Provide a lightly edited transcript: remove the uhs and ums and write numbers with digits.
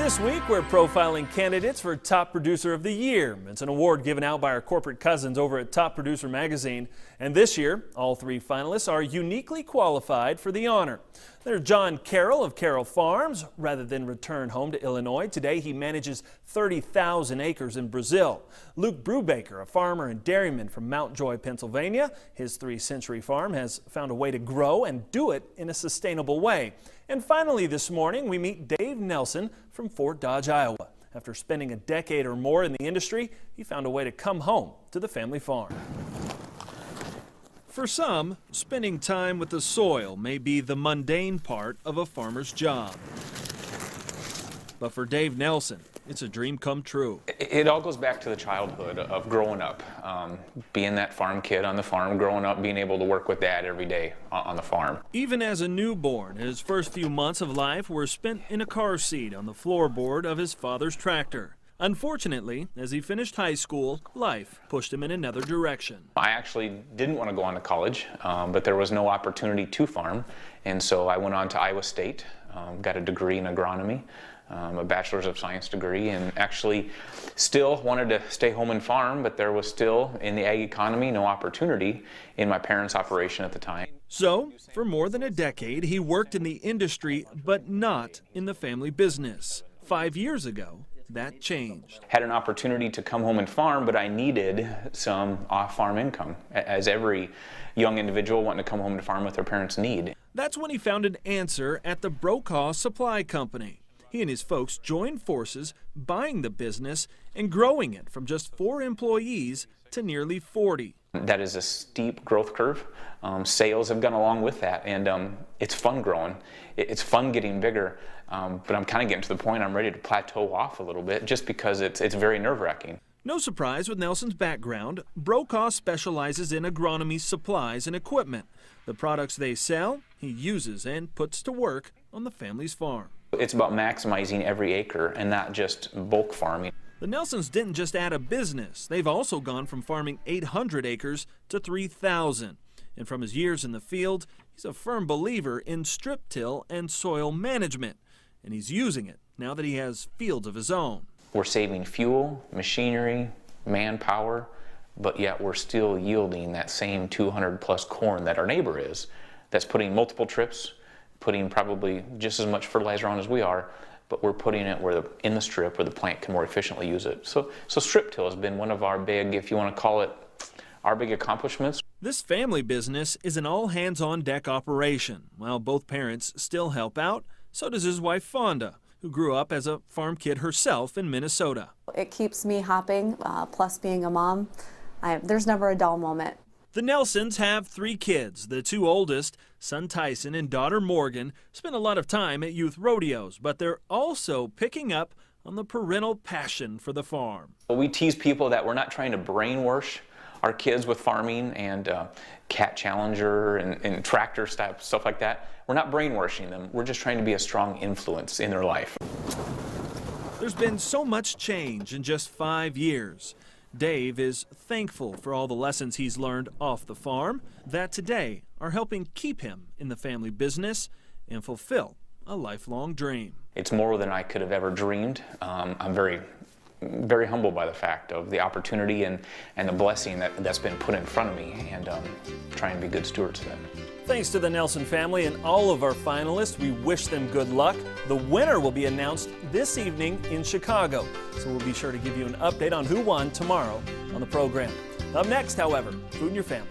This week, we're profiling candidates for Top Producer of the Year. It's an award given out by our corporate cousins over at Top Producer magazine. And this year, all three finalists are uniquely qualified for the honor. There's John Carroll of Carroll Farms. Rather than return home to Illinois, today he manages 30,000 acres in Brazil. Luke Brubaker, a farmer and dairyman from Mount Joy, Pennsylvania. His 3-century farm has found a way to grow and do it in a sustainable way. And finally this morning, we meet Dave Nelson from Fort Dodge, Iowa. After spending a decade or more in the industry, he found a way to come home to the family farm. For some, spending time with the soil may be the mundane part of a farmer's job. But for Dave Nelson, it's a dream come true. It all goes back to the childhood of growing up, being that farm kid on the farm, growing up, being able to work with Dad every day on the farm. Even as a newborn, his first few months of life were spent in a car seat on the floorboard of his father's tractor. Unfortunately, as he finished high school, life pushed him in another direction. I actually didn't want to go on to college, but there was no opportunity to farm, and so I went on to Iowa State, got a degree in agronomy, a bachelor's of science degree, and actually still wanted to stay home and farm, but there was still, in the ag economy, no opportunity in my parents' operation at the time. So, for more than a decade, he worked in the industry, but not in the family business. 5 years ago, that changed. Had an opportunity to come home and farm, but I needed some off-farm income, as every young individual wanting to come home to farm with their parents need. That's when he found an answer at the Brokaw Supply Company. He and his folks joined forces, buying the business and growing it from just 4 employees to nearly 40. That is a steep growth curve. Sales have gone along with that, and it's fun growing. It's fun getting bigger, but I'm kind of getting to the point I'm ready to plateau off a little bit just because it's very nerve-wracking. No surprise with Nelson's background, Brokaw specializes in agronomy supplies and equipment. The products they sell, he uses and puts to work on the family's farm. It's about maximizing every acre and not just bulk farming. The Nelsons didn't just add a business. They've also gone from farming 800 acres to 3,000. And from his years in the field, he's a firm believer in strip till and soil management. And he's using it now that he has fields of his own. We're saving fuel, machinery, manpower, but yet we're still yielding that same 200 plus corn that our neighbor is, that's putting multiple trips, putting probably just as much fertilizer on as we are, but we're putting it in the strip where the plant can more efficiently use it. So strip till has been one of our big, if you want to call it, our big accomplishments. This family business is an all hands on deck operation. While both parents still help out, so does his wife Fonda, who grew up as a farm kid herself in Minnesota. It keeps me hopping, plus being a mom, there's never a dull moment. The Nelsons have 3 kids. The 2 oldest, son Tyson and daughter Morgan, spend a lot of time at youth rodeos, but they're also picking up on the parental passion for the farm. We tease people that we're not trying to brainwash our kids with farming and cat challenger and tractor stuff like that. We're not brainwashing them. We're just trying to be a strong influence in their life. There's been so much change in just 5 years. Dave is thankful for all the lessons he's learned off the farm that today are helping keep him in the family business and fulfill a lifelong dream. It's more than I could have ever dreamed. I'm very humbled by the fact of the opportunity and the blessing that's been put in front of me, and trying to be good stewards of that. Thanks to the Nelson family and all of our finalists. We wish them good luck. The winner will be announced this evening in Chicago, so we'll be sure to give you an update on who won tomorrow on the program. Up next, however, Food in Your Family.